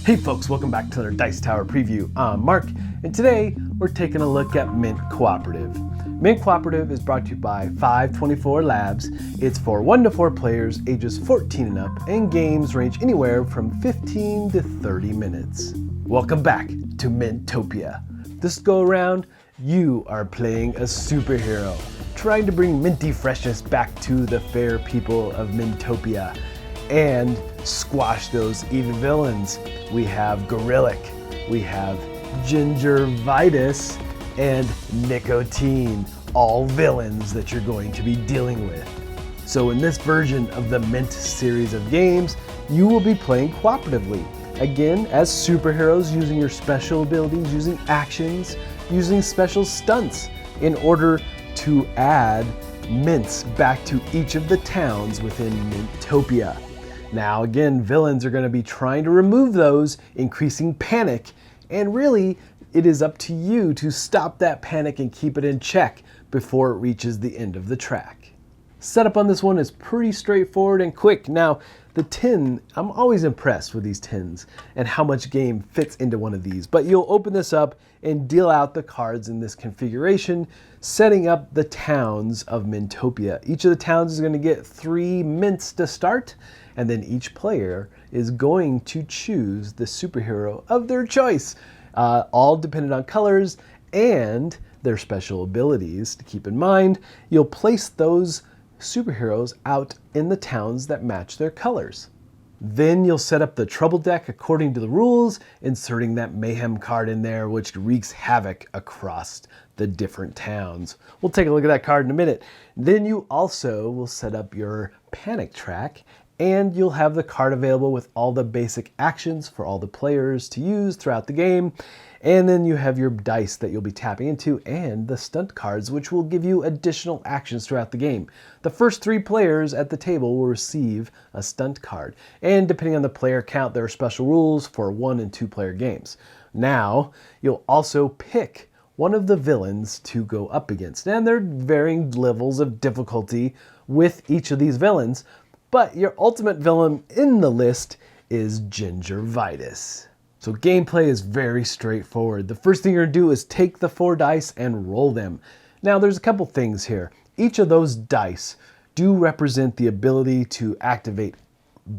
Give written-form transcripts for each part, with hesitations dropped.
Hey folks, welcome back to another Dice Tower preview. I'm Mark, and today we're taking a look at Mint Cooperative. Mint Cooperative is brought to you by 524 Labs. It's for 1 to 4 players, ages 14 and up, and games range anywhere from 15 to 30 minutes. Welcome back to Mintopia. This go around, you are playing a superhero, trying to bring minty freshness back to the fair people of Mintopia and squash those evil villains. We have Gorillic, we have Gingivitis, and Nicotine, all villains that you're going to be dealing with. So in this version of the Mint series of games, you will be playing cooperatively. Again, as superheroes, using your special abilities, using actions, using special stunts in order to add mints back to each of the towns within Mintopia. Now again, villains are going to be trying to remove those, increasing panic, and really it is up to you to stop that panic and keep it in check before it reaches the end of the track. Setup on this one is pretty straightforward and quick. Now the tin, I'm always impressed with these tins and how much game fits into one of these, but you'll open this up and deal out the cards in this configuration, setting up the towns of Mintopia. Each of the towns is going to get 3 mints to start, and then each player is going to choose the superhero of their choice, all dependent on colors and their special abilities. To keep in mind, you'll place those superheroes out in the towns that match their colors. Then you'll set up the trouble deck according to the rules, inserting that mayhem card in there, which wreaks havoc across the different towns. We'll take a look at that card in a minute. Then you also will set up your panic track, and you'll have the card available with all the basic actions for all the players to use throughout the game. And then you have your dice that you'll be tapping into and the stunt cards, which will give you additional actions throughout the game. The first 3 players at the table will receive a stunt card. And depending on the player count, there are special rules for 1 and 2 player games. Now, you'll also pick one of the villains to go up against. And there are varying levels of difficulty with each of these villains, but your ultimate villain in the list is Gingivitis. So gameplay is very straightforward. The first thing you're gonna do is take the 4 dice and roll them. Now there's a couple things here. Each of those dice do represent the ability to activate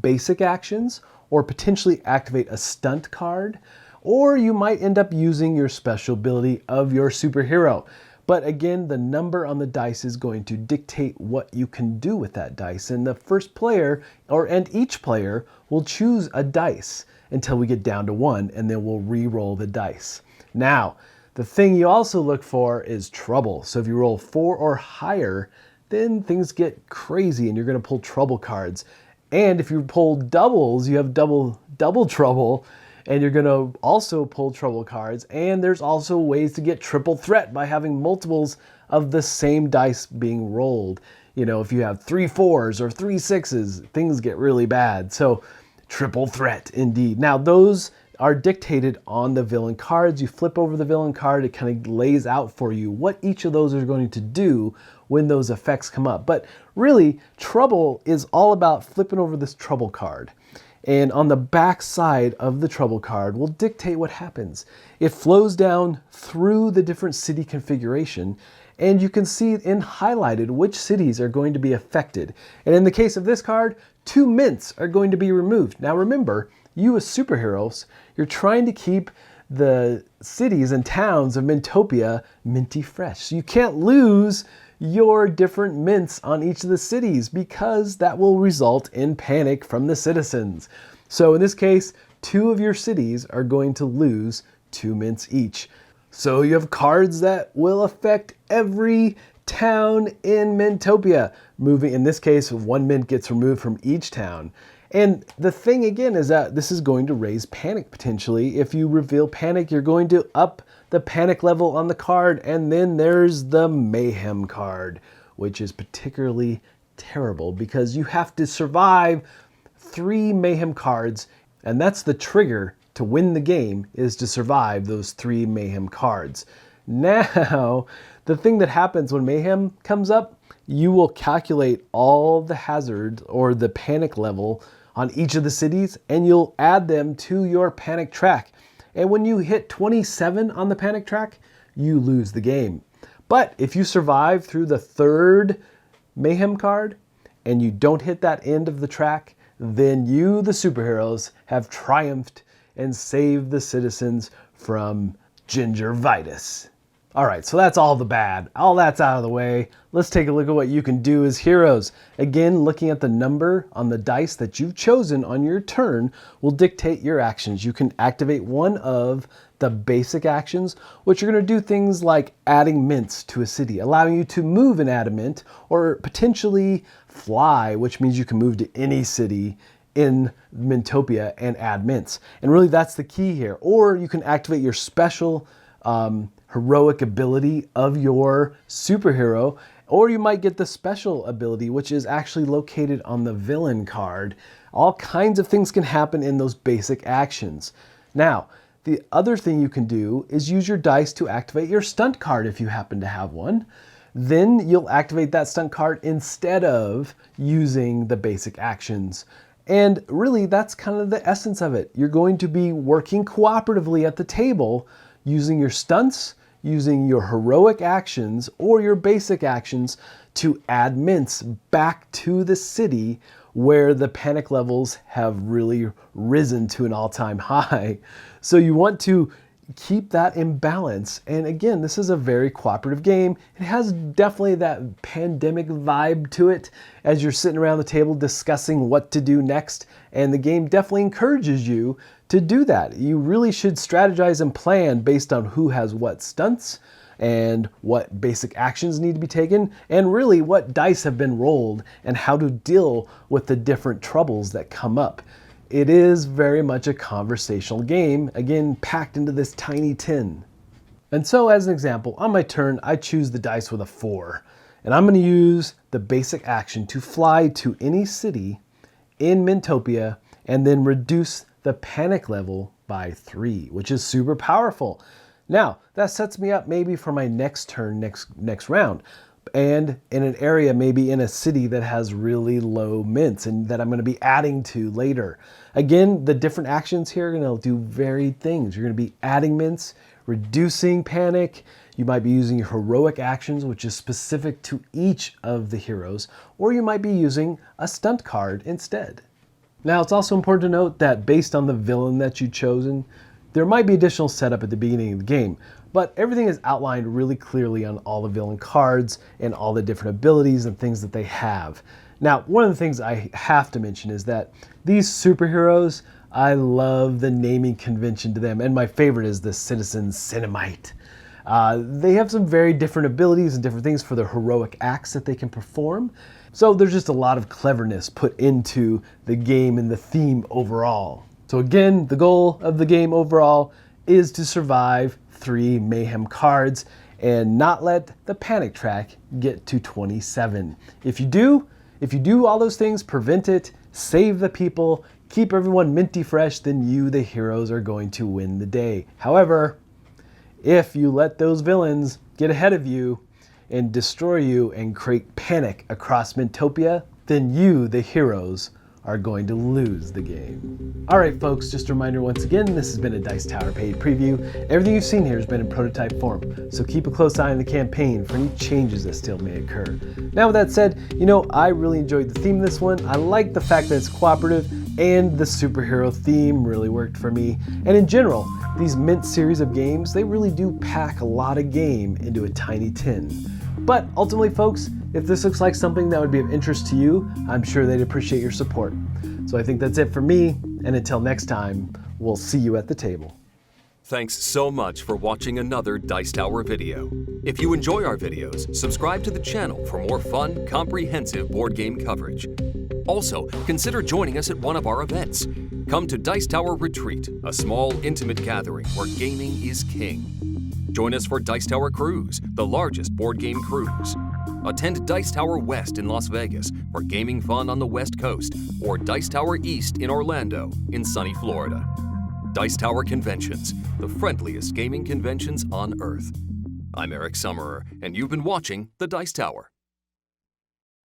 basic actions or potentially activate a stunt card, or you might end up using your special ability of your superhero. But again, the number on the dice is going to dictate what you can do with that dice. And the first player, and each player, will choose a dice until we get down to 1, and then we'll re-roll the dice. Now, the thing you also look for is trouble. So if you roll 4 or higher, then things get crazy and you're gonna pull trouble cards. And if you pull doubles, you have double trouble, and you're gonna also pull trouble cards. And there's also ways to get triple threat by having multiples of the same dice being rolled. You know, if you have 3 4s or 3 6s, things get really bad. So triple threat indeed. Now those are dictated on the villain cards. You flip over the villain card, it kind of lays out for you what each of those are going to do when those effects come up. But really, trouble is all about flipping over this trouble card. And on the back side of the trouble card will dictate what happens. It flows down through the different city configuration, and you can see in highlighted which cities are going to be affected. And in the case of this card, 2 mints are going to be removed. Now remember, you as superheroes, you're trying to keep the cities and towns of Mintopia minty fresh. So you can't lose your different mints on each of the cities because that will result in panic from the citizens. So in this case, 2 of your cities are going to lose 2 mints each. So you have cards that will affect every town in Mintopia. Moving, in this case, 1 mint gets removed from each town. And the thing again is that this is going to raise panic potentially. If you reveal panic, you're going to up the panic level on the card, and then there's the mayhem card, which is particularly terrible because you have to survive 3 mayhem cards, and that's the trigger to win the game, is to survive those 3 mayhem cards. Now, the thing that happens when mayhem comes up, you will calculate all the hazards or the panic level on each of the cities, and you'll add them to your panic track. And when you hit 27 on the panic track, you lose the game. But if you survive through the third mayhem card and you don't hit that end of the track, then you, the superheroes, have triumphed and saved the citizens from gingivitis. All right, so that's all the bad. All that's out of the way. Let's take a look at what you can do as heroes. Again, looking at the number on the dice that you've chosen on your turn will dictate your actions. You can activate one of the basic actions, which are going to do things like adding mints to a city, allowing you to move and add a mint, or potentially fly, which means you can move to any city in Mintopia and add mints. And really that's the key here. Or you can activate your special heroic ability of your superhero, or you might get the special ability, which is actually located on the villain card. All kinds of things can happen in those basic actions. Now, the other thing you can do is use your dice to activate your stunt card if you happen to have one. Then you'll activate that stunt card instead of using the basic actions. And really, that's kind of the essence of it. You're going to be working cooperatively at the table, using your stunts, using your heroic actions or your basic actions to add mints back to the city where the panic levels have really risen to an all-time high. So you want to keep that in balance. And again, this is a very cooperative game. It has definitely that pandemic vibe to it as you're sitting around the table discussing what to do next. And the game definitely encourages you to do that. You really should strategize and plan based on who has what stunts and what basic actions need to be taken, and really what dice have been rolled and how to deal with the different troubles that come up. It is very much a conversational game, again, packed into this tiny tin. And so as an example, on my turn, I choose the dice with a 4. And I'm going to use the basic action to fly to any city in Mintopia and then reduce the panic level by 3, which is super powerful. Now, that sets me up maybe for my next turn, next round. And in an area, maybe in a city that has really low mints and that I'm going to be adding to later. Again, the different actions here are going to do varied things. You're going to be adding mints, reducing panic. You might be using your heroic actions, which is specific to each of the heroes, or you might be using a stunt card instead. Now, it's also important to note that based on the villain that you've chosen, there might be additional setup at the beginning of the game, but everything is outlined really clearly on all the villain cards and all the different abilities and things that they have. Now, one of the things I have to mention is that these superheroes, I love the naming convention to them, and my favorite is the Citizen Cinemite. They have some very different abilities and different things for their heroic acts that they can perform. So there's just a lot of cleverness put into the game and the theme overall. So again, the goal of the game overall is to survive 3 mayhem cards and not let the panic track get to 27. If you do all those things, prevent it, save the people, keep everyone minty fresh, then you, the heroes, are going to win the day. However, if you let those villains get ahead of you and destroy you and create panic across Mintopia, then you, the heroes, are going to lose the game. All right, folks, just a reminder once again, this has been a Dice Tower paid preview. Everything you've seen here has been in prototype form, so keep a close eye on the campaign for any changes that still may occur. Now, with that said, I really enjoyed the theme of this one. I like the fact that it's cooperative, and the superhero theme really worked for me. And in general, these Mint series of games, they really do pack a lot of game into a tiny tin. But ultimately, folks, if this looks like something that would be of interest to you, I'm sure they'd appreciate your support. So I think that's it for me, and until next time, we'll see you at the table. Thanks so much for watching another Dice Tower video. If you enjoy our videos, subscribe to the channel for more fun, comprehensive board game coverage. Also, consider joining us at one of our events. Come to Dice Tower Retreat, a small, intimate gathering where gaming is king. Join us for Dice Tower Cruise, the largest board game cruise. Attend Dice Tower West in Las Vegas for gaming fun on the West Coast, or Dice Tower East in Orlando in sunny Florida. Dice Tower Conventions, the friendliest gaming conventions on Earth. I'm Eric Summerer, and you've been watching The Dice Tower.